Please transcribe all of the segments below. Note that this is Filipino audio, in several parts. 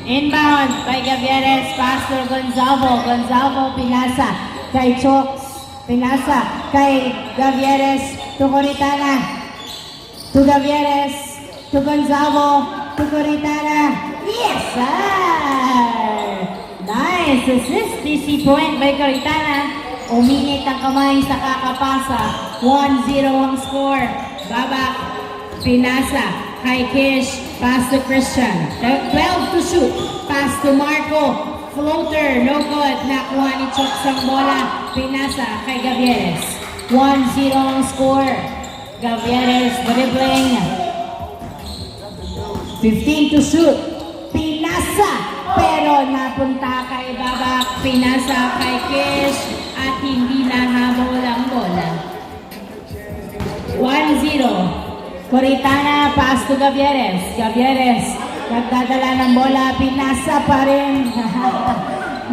Inbound by Gavieres, pass to Gonzalo. Gonzalo pinasa kay Chokes. Pinasa kay Gavieres to Coritana. To Gavieres, to Gonzalo, to Coritana. Yes, sir! Nice assist. DC point by Coritana. Uminit ang kamay sa kakapasa. 1-0 ang score. Babak. Pinasa kay Kish. Pass to Christian. 12 to shoot. Pass to Marco. Floater. No good. Nakuha ni Chokes ang bola. Pinasa kay Gavieres. 1-0 ang score. Gavieres dribbling. 15 to shoot. Pinasa. Pero napunta kay Babak. Pinasa kay Kish. At hindi nahabol ang bola. 1-0. Coritana, pass to Gavieres. Gavieres, nagdadala ng bola, pinasa pa rin.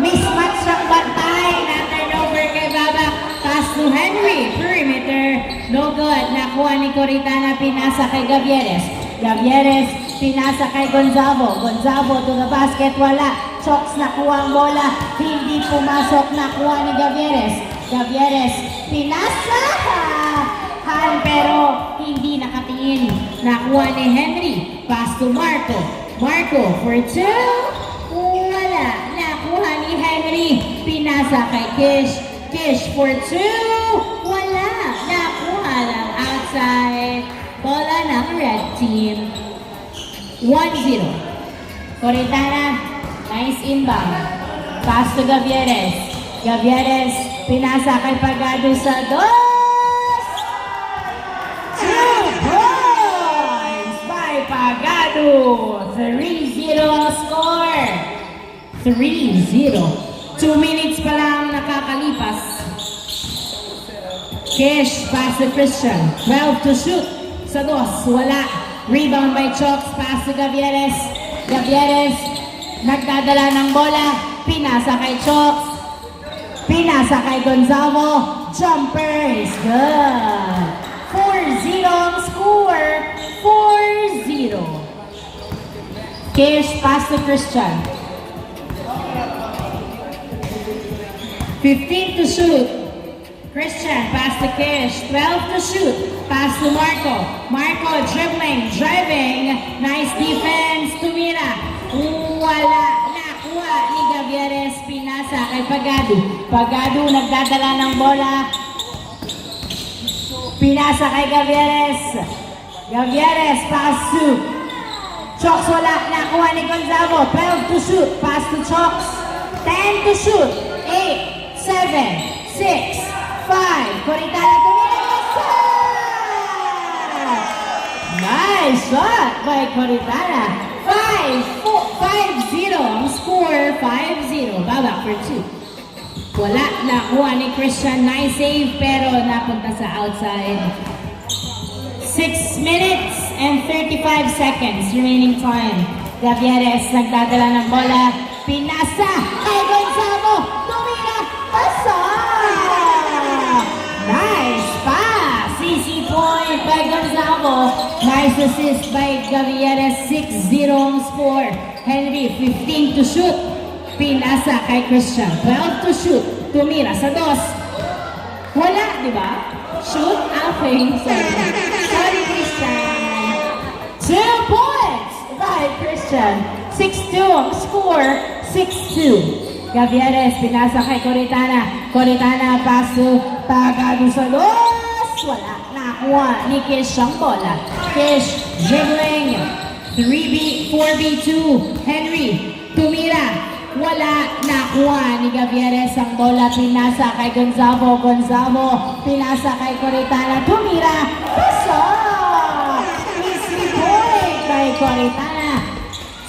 Mismatch ang bantay. Na-turnover kay Babak. Pass to Henry. Perimeter. No good. Nakuha ni Coritana, pinasa kay Gavieres. Gavieres, pinasa kay Gonzalo. Gonzalo to the basket. Wala. Chokes nakuha ang bola. Hindi pumasok. Nakuha ni Gavieres. Gavieres, pinasa! Pero hindi nakatingin. Nakuha ni Henry. Pass to Marco. Marco for 2. Wala. Nakuha ni Henry. Pinasa kay Kish. Kish for 2. Wala. Nakuha lang outside. Bola ng red team. 1-0. Coritana. Nice inbound. Pass to Gavieres. Gavieres. Pinasa kay Pagado sa 2. 2 points by Pagado. 3-0 ang score. 3-0. 2 minutes pa lang nakakalipas. Kish, pass to Christian. 12 to shoot. Sa 2, wala. Rebound by Chokes, pass to Gavieres. Gavieres, nagdadala ng bola. Pinasa kay Chokes. Pinasa kay Gonzalo. Jumper is good. 4-0 ang score. 4-0. Kish, pass to Christian. 15 to shoot. Christian, pass to Kish. 12 to shoot. Pass to Marco. Marco dribbling, driving. Nice defense. Tumira. Wala. Nakuha ni Gavieres. Pinasa kay Pagado. Pagado nagdadala ng bola. Pinasa kay Gavieres. Gavieres, pass to Chokes. Wala. Nakuha ni Gonzalo. 12 to shoot. Pass to Chokes. 10 to shoot. 8, 7, 6, 5. Coritana tumira. Nice shot by Coritana. 5-0 ang score. 5-0. Babak for 2. Wala. Nakuha ni Christian. Nice save pero napunta sa outside. 6 minutes and 35 seconds remaining time. Gavieres nagdadala ng bola. Pinasa kay Gonzalo. Tumira. Pasa. Nice pass. CC point by Gonzalo. Nice assist by Gavieres. 6-0 ang score. Henry, 15 to shoot. Pinasa kay Christian. 12 to shoot. Tumira sa 2. Wala, di ba? Shoot. Okay. Sorry, Christian. 2 points by Christian. 6-2 ang score. 6-2. Gavieres, pinasa kay Coritana. Coritana, pass to Pagado sa 2. Wala. Nakuha ni Kish ang bola. Kish, dribbling. 4v2. Henry, tumira. Wala. Nakuha ni Gavieres ang bola. Pinasa kay Gonzalo. Gonzalo, pinasa kay Coritana. Tumira. Pasa! Easy point kay Coritana.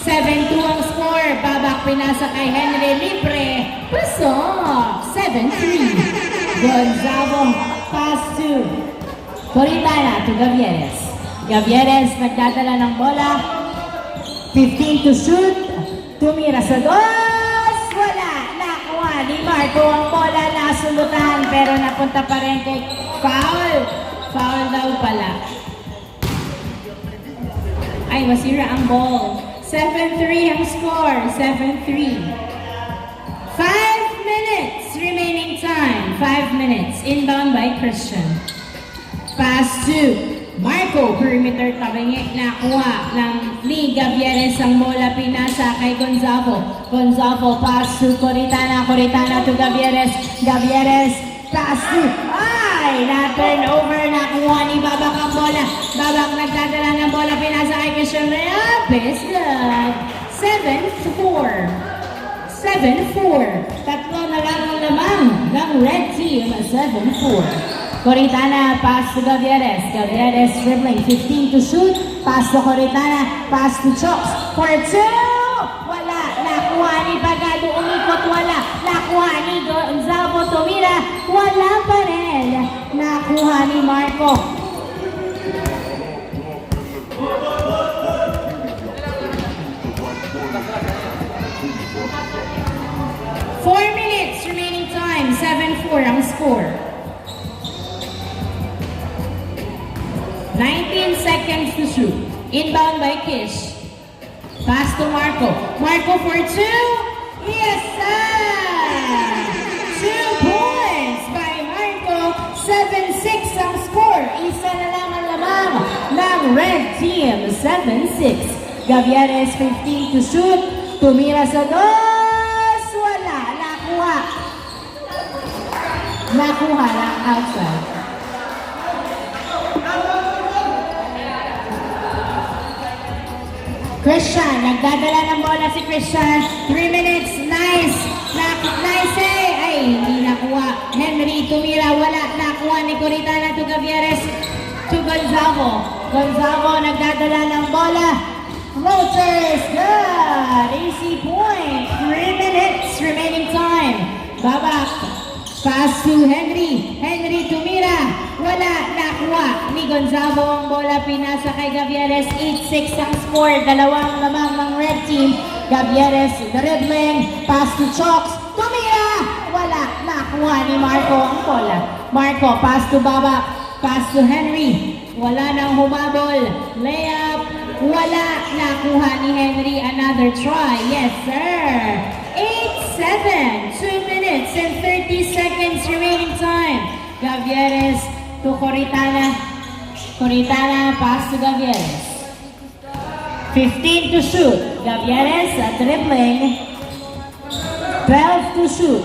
7-2 ang score. Babak pinasa kay Henry. Libre. Pasa! 7-3. Gonzalo, pass to Coritana to Gavieres. Gavieres nagdadala ng bola. 15 to shoot. Tumira sa 2. Wala. Nakuha ni Marco ang bola. Nasulutan pero napunta pa rin kay foul. Foul daw pala. Ay, masira ang ball. 7-3 ang score. 7-3. 5 minutes remaining time. 5 minutes. Inbound by Christian. Pass to Marco. Perimeter tabingi. Nakuha ng ni Gavieres ang bola. Pinasa kay Gonzalo. Gonzalo pass to Coritana. Coritana to Gavieres. Gavieres pass to na-turnover. Nakuha ni Babak ang bola. Babak nagdadala ng bola. Pinasa kay Christian Layup. Is good. 7-4. 7-4. Tatlo na lang ang lamang ng red team. 7-4. Coritana, pass to Gavieres. Gavieres dribbling. 15 to shoot. Pass to Coritana. Pass to Chops. For 2. Wala. Nakuha ni Pagado. Umikot. Wala. Nakuha ni Gonzalo Tumira. Wala pa rin. Nakuha ni Marco. Four minutes remaining time. 7-4 ang score. 19 seconds to shoot. Inbound by Kish. Pass to Marco. Marco for 2. Yes, sir! 2 points by Marco. 7-6 ang score. Isa na lang ang lamang ng red team. 7-6. Gavieres 15 to shoot. Tumira sa dos. Wala. Nakuha. Nakuha lang outside. Christian, nagdadala ng bola si Christian. 3 minutes, nice. Nice ay, hindi nakuha. Henry, tumira, wala. Nakuha ni Coritana to Gavieres to Gonzalo. Gonzalo, nagdadala ng bola. Floaters, good. Easy point. 3 minutes remaining time. Babak. Pass to Henry. Henry tumira. Wala. Nakuha ni Gonzalo ang bola. Pinasa kay Gavieres. 8-6 ang score. Dalawang lamang ng red team. Gavieres dribbling. Pass to Choks. Tumira. Wala. Nakuha ni Marco ang bola. Marco. Pass to Babak. Pass to Henry. Wala nang humabol. Layup. Wala. Nakuha ni Henry. Another try. Yes, sir. 8-7. 2 minutes and 30 seconds remaining time. Gavieres to Coritana. Coritana, pass to Gavieres. 15 to shoot. Gavieres dribbling. 12 to shoot.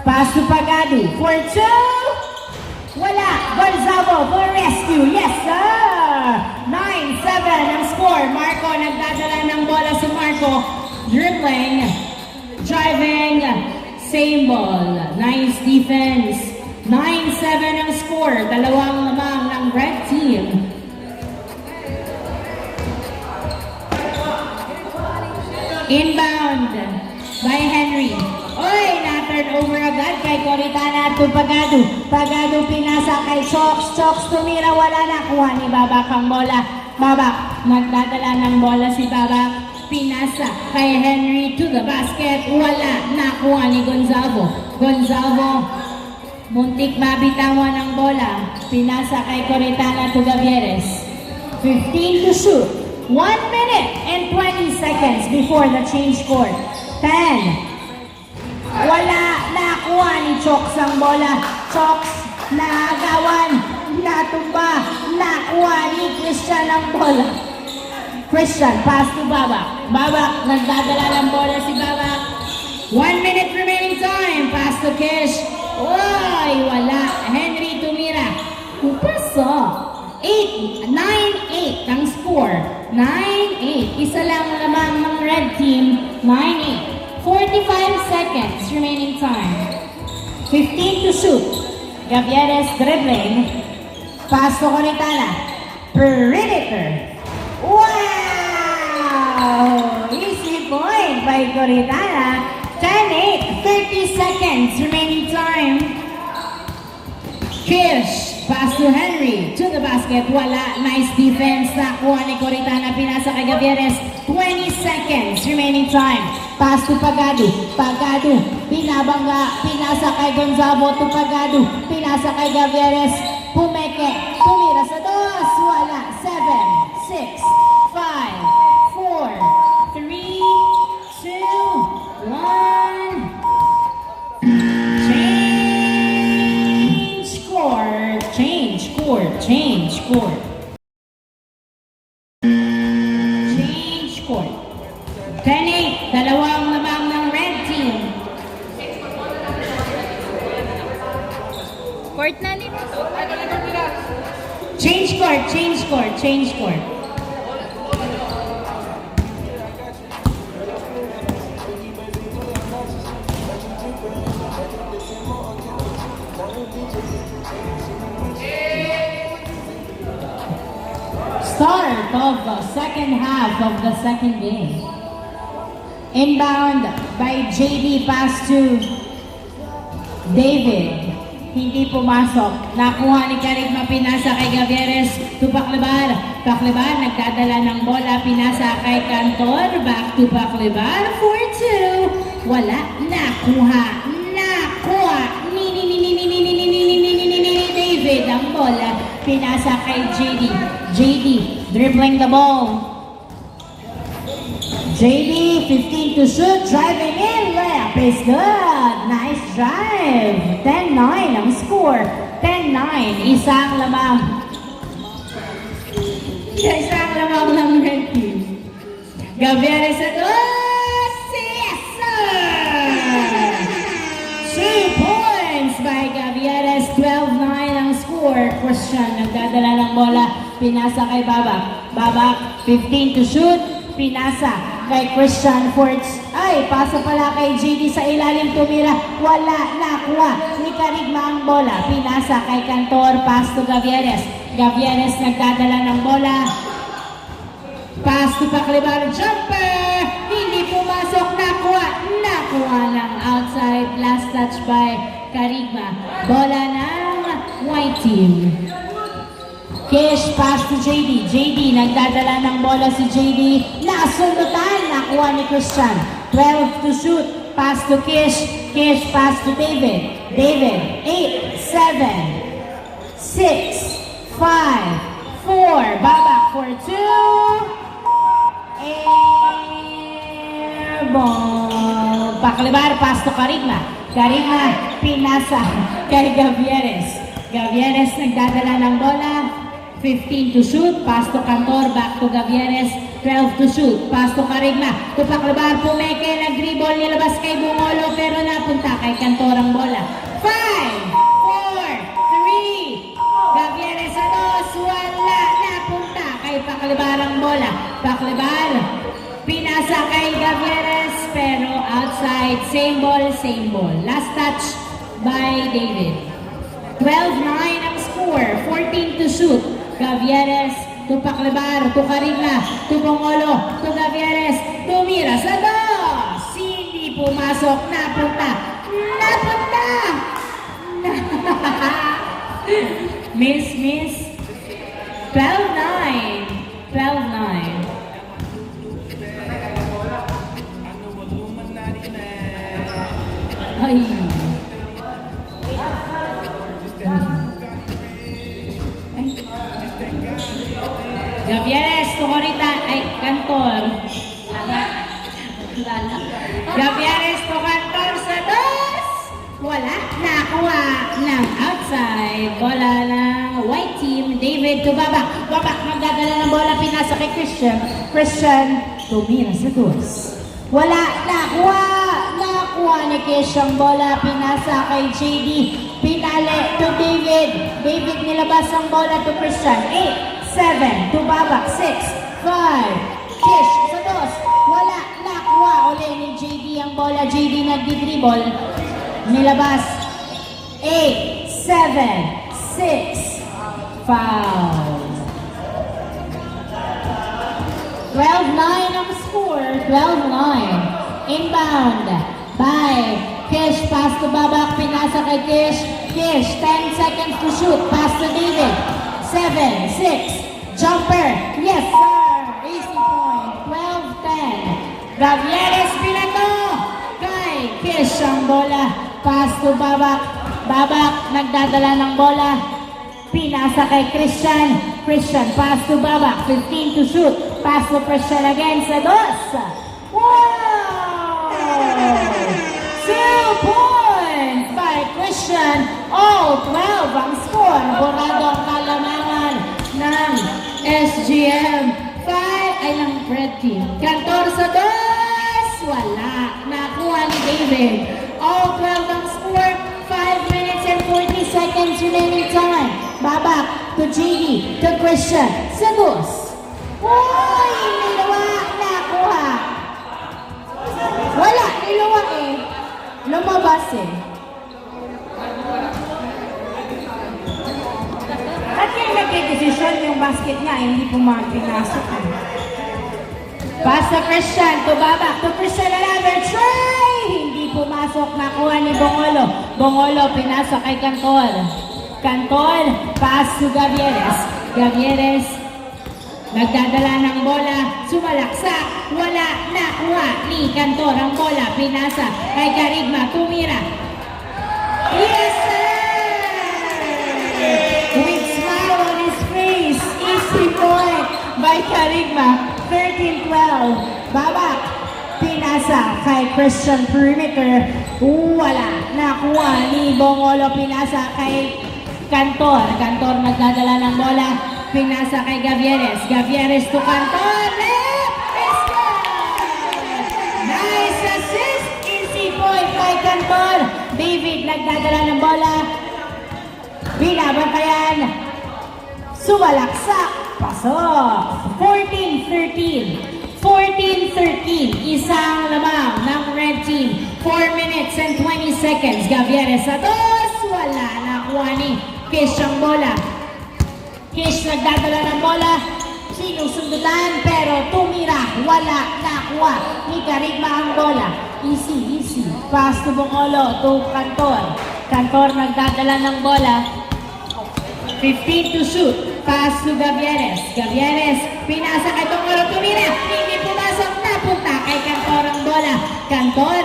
Pass to Pagado. For 2. Wala. Gonzalo for rescue. Yes, sir. 9-7 ang score. Marco, nagdadala ng bola si Marco. Dribbling. Driving. Same ball. Nice defense. 9-7 ang score. Dalawang lamang ng red team. Inbound by Henry. Oy, na-turn over agad kay Coritana to Pagado. Pagado pinasa kay Choks. Choks tumira, wala na. Kuha ni Babak ang bola. Babak, nagdadala ng bola si Babak. Pinasa kay Henry to the basket. Wala. Nakuha ni Gonzalo. Gonzalo, muntik mabitawan ng bola. Pinasa kay Coritana to Gavieres. 15 to shoot. 1 minute and 20 seconds before the change court. 10. Wala. Nakuha ni Choks ang bola. Choks, naagawan. Natumba. Nakuha ni Christian ang bola. Christian, pass to Babak. Babak, nagdadala ng bola si Babak. 1 minute remaining time. Pass to Kish. Uy, wala. Henry tumira. Upasa. 9-8 ang score. 9-8. Isa lang lamang ng red team. 9-8. 45 seconds remaining time. 15 to shoot. Gavieres dribbling. Pass to Coritana. Perimeter. Wow! Easy point by Coritana. 10-8. 30 seconds remaining time. Kish. Pass to Henry. To the basket. Wala. Nice defense. Nakuha ni Coritana. Pinasa kay Gavieres. 20 seconds remaining time. Pass to Pagado. Pagado. Pinabangga. Pinasa kay Gonzalo to Pagado. Pinasa kay Gavieres. Pumeke. Tumira sa dos. Wala. 7, 6, 5, 4, court. Change court. 10-8, dalawang lamang ng red team. Court na nito. Change court, change court, change court. Start of the second half of the second game. Inbound by JD, pass to David. Hindi pumasok. Nakuha ni Karigma, pinasa kay Gavieres to Paclibar. Paclibar nagdadala ng bola, pinasa kay Cantor. Back to Paclibar for 2. Wala. Nakuha. Nakuha. David ang bola. Pinasa kay JD. JD dribbling the ball. JD, 15 to shoot, driving in, layup is good. Nice drive. 10-9 ang score. 10-9, isang lamang. Isang lamang ng red team. Gavieres at yes, sir! 2 points by Gavieres. 12-9 ang score. Christian, nagdadala ng bola. Pinasa kay Babak. Babak, 15 to shoot. Pinasa kay Christian Forts. Ay, pasa pala kay JD sa ilalim, tumira. Wala, nakuha ni Karigma ang bola. Pinasa kay Cantor, pass to Gavieres. Gavieres nagdadala ng bola. Pass to Paclibar, jumper! Hindi pumasok, nakuha. Nakuha ng outside, last touch by Karigma. Bola ng white team. Kish, pass to JD. JD, nagdadala ng bola si JD. Nasundutan, nakuha ni Christian. 12 to shoot, pass to Kish. Kish, pass to David. David, 8, 7, 6, 5, 4. Babak for 2. Airball. Paclibar, pass to Karigma. Karigma, pinasa kay Gavieres. Gavieres, nagdadala ng bola. 15 to shoot, pass to Cantor, back to Gavieres, 12 to shoot, pass to Karigma, to Paclibar, pumeke, nag-dribble, nilabas kay Bungolo, pero napunta kay Cantor ang bola. 5, 4, 3, Gavieres sa dos, wala, napunta kay Paclibar ang bola. Paclibar, pinasa kay Gavieres, pero outside, same ball, same ball. Last touch by David. 12-9 ang score, 14 to shoot. Gavieres to Paclibar, to Karigma, to Bongolo, to Gavieres, tumira sa dos. Hindi pumasok, napunta. Napunta! Miss. 12-9. 12-9. Ay. Gavieres, Tukorita, ay, Cantor. Gavieres, Cantor sa dos. Wala, nakuha ng outside. Bola ng white team. David to Babak. Babak, magdadala ng bola, pinasa kay Christian. Christian, tumira sa dos. Wala, nakuha. Nakuha ni Kish ang bola, pinasa kay JD. Pinali to David. David nilabas ang bola to Christian. 8, 7, to Babak, 6, 5, Kish sa dos. Wala, nakuha uli ni JD ang bola. JD nagdi-dribble. Nilabas. 8, 7, 6, foul. 12-9 ang score. 12-9. Inbound by Kish, pass to Babak, pinasa kay Kish. Kish, 10 seconds to shoot. Pass to David. 7, 6, jumper. Yes, sir. Easy point. 12-10. Gavieres pinato kay Kish ang bola. Pass to Babak. Babak, nagdadala ng bola. Pinasa kay Christian. Christian, pass to Babak. 15 to shoot. Pass to Christian again sa dos. Wow! 2 points by Christian. All 12 ang score. Borado ang kalamangan ng SGM. 5 ay ng red team. Cantor sa dos. Wala. Nakuha ni David. All 12 ang score. 5 minutes and 40 seconds remaining time. Babak to JD, to Christian. Sa dos. Uy! Nilawa. Nakuha. Wala. Nilawa eh. Lumabas eh. At yung nagdedesisyon yung basket niya, hindi pinasok. Pass to Christian, to Babak, to Christian another try! Hindi pumasok, nakuha ni Bongolo. Bongolo, pinasok kay Cantor. Cantor, pass to Gavieres. Gavieres, nagdadala ng bola, sumalaksak, wala, nakuha ni Cantor ang bola, pinasa kay Carigma, tumira. Yes, sir! With smile on his face, easy point by Carigma. 13-12. Babak. Pinasa kay Christian perimeter. Wala. Nakuha ni Bongolo. Pinasa kay Cantor. Cantor nagdadala ng bola. Pinasa kay Gavieres. Gavieres to Cantor. Left! It's good! Nice assist. Easy point by Cantor. David nagdadala ng bola. Binabantayan. Sumalaksak. Pasok! 14-13. 14-13. Isang lamang ng red team. 4 minutes and 20 seconds. Gavieres sa dos. Wala. Nakuha ni Kish ang bola. Kish nagdadala ng bola. Sinusundutan pero tumira. Wala. Nakuha ni Carigma ang bola. Easy, easy. Pass to Bongolo to Cantor. Cantor nagdadala ng bola. 15 to shoot. Pass to Gavieres. Gavieres, pinasa kay Bongolo, tumira. Hindi pumasok, napunta kay Cantor ang bola. Cantor,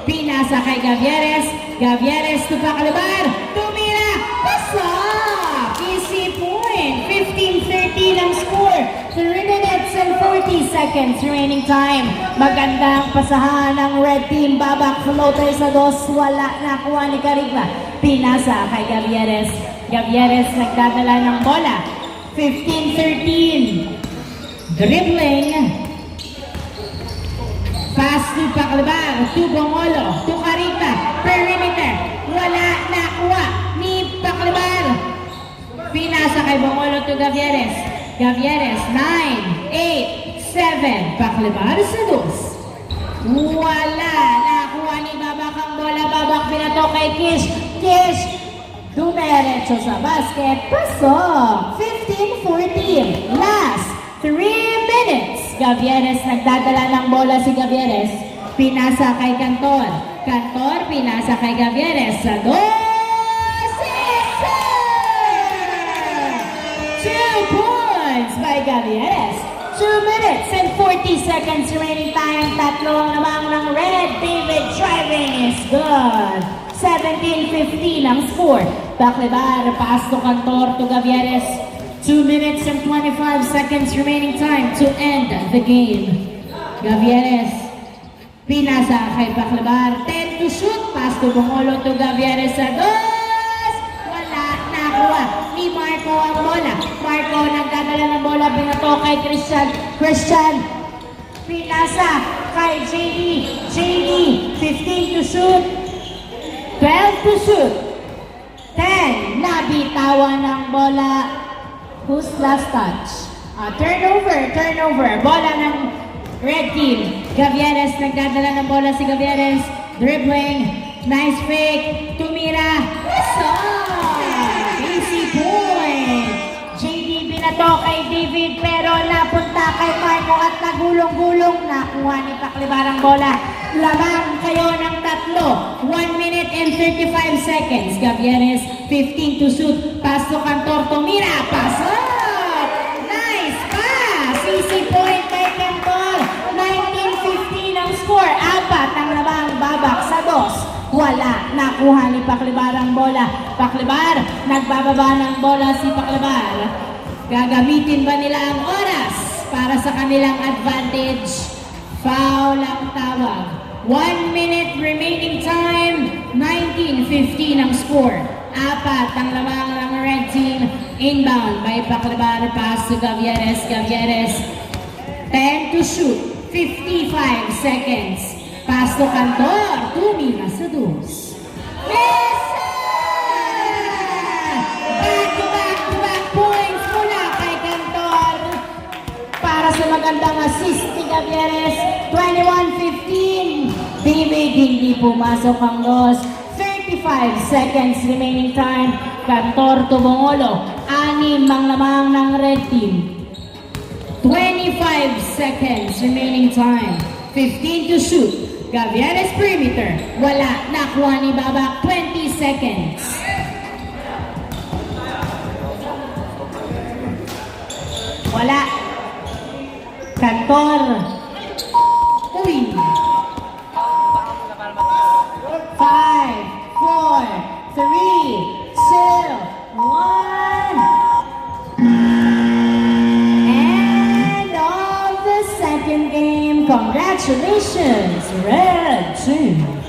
pinasa kay Gavieres. Gavieres to Pacalabar. Tumira. Pasok! Easy point. 15-13 ang score. 3 minutes and 40 seconds remaining time. Magandang pasahan ng red team. Babak floater sa dos. Wala, nakuha ni Carigma. Pinasa kay Gavieres. Gavieres nagdadala ng bola. 15-13. Dribbling. Pass to Pacalabar. To Bongolo. To Carigma. Perimeter. Wala, nakuha ni Pacalabar. Pinasa kay Bongolo to Gavieres. Gavieres. 9, 8, 7. Pacalabar sa dos. Wala, nakuha ni Babak ang bola. Babak pinato kay Kish. Kish. Dumiretso sa basket. Pasok. 15-14. Last 3 minutes. Gavieres nagdadala ng bola si Gavieres. Pinasa kay Cantor. Cantor pinasa kay Gavieres. Sa dos. 2 points by Gavieres. 2 minutes and 40 seconds remaining time. Tatlo ang lamang ng red. David driving is good. 17-15 ang score. Pacalabar, pass to Cantor to Gavieres. 2 minutes and 25 seconds remaining time to end the game. Gavieres, pinasa kay Pacalabar. 10 to shoot. Pass to Bongolo to Gavieres sa dos. Wala, nakuha ni Marco ang bola. Marco nagdadala ng bola. Pinato kay Christian. Christian, pinasa kay JD. JD, 15 to shoot. 12 to shoot. 10. Nabitawan ng bola. Who's last touch? Turnover. Bola ng red team. Gavieres, nagdadala ng bola si Gavieres. Dribbling. Nice fake. Tumira. Easy point. JD binato kay David pero napunta kay Marco at nagulong-gulong. Nakuha ni Pacalabar ang bola. Lamang kayo ng tatlo. 1 minute and 35 seconds. Gavieres, 15 to shoot. Pass to Cantor. Tumira. Pasok! Nice pass! Easy point by Cantor. 19-15 ang score. Apat ang lamang. Babak sa dos. Wala. Nakuha ni Pacalabar ang bola. Pacalabar, nagbababa ng bola si Pacalabar. Gagamitin ba nila ang oras para sa kanilang advantage? Foul ang tawag. 1 minute remaining time. 19-15 ang score. Apat ang lamang ng red team. Inbound by Paclabar, pass to Gavieres. Gavieres, 10 to shoot. 55 seconds. Pass to Cantor. 2 minus to dos. Back-to-back points mula kay Cantor. Para sa magandang assist ni Gavieres. 21-15. David, hindi pumasok ang loss. 35 seconds remaining time. Cantor to Bongolo. 6 ang lamang ng red team. 25 seconds remaining time. 15 to shoot. Gavieres perimeter. Wala. Nakuha ni Babak. 20 seconds. Wala. Cantor. Uy. 5, 4, 3, 2, 1. End of the second game. Congratulations, Red Team.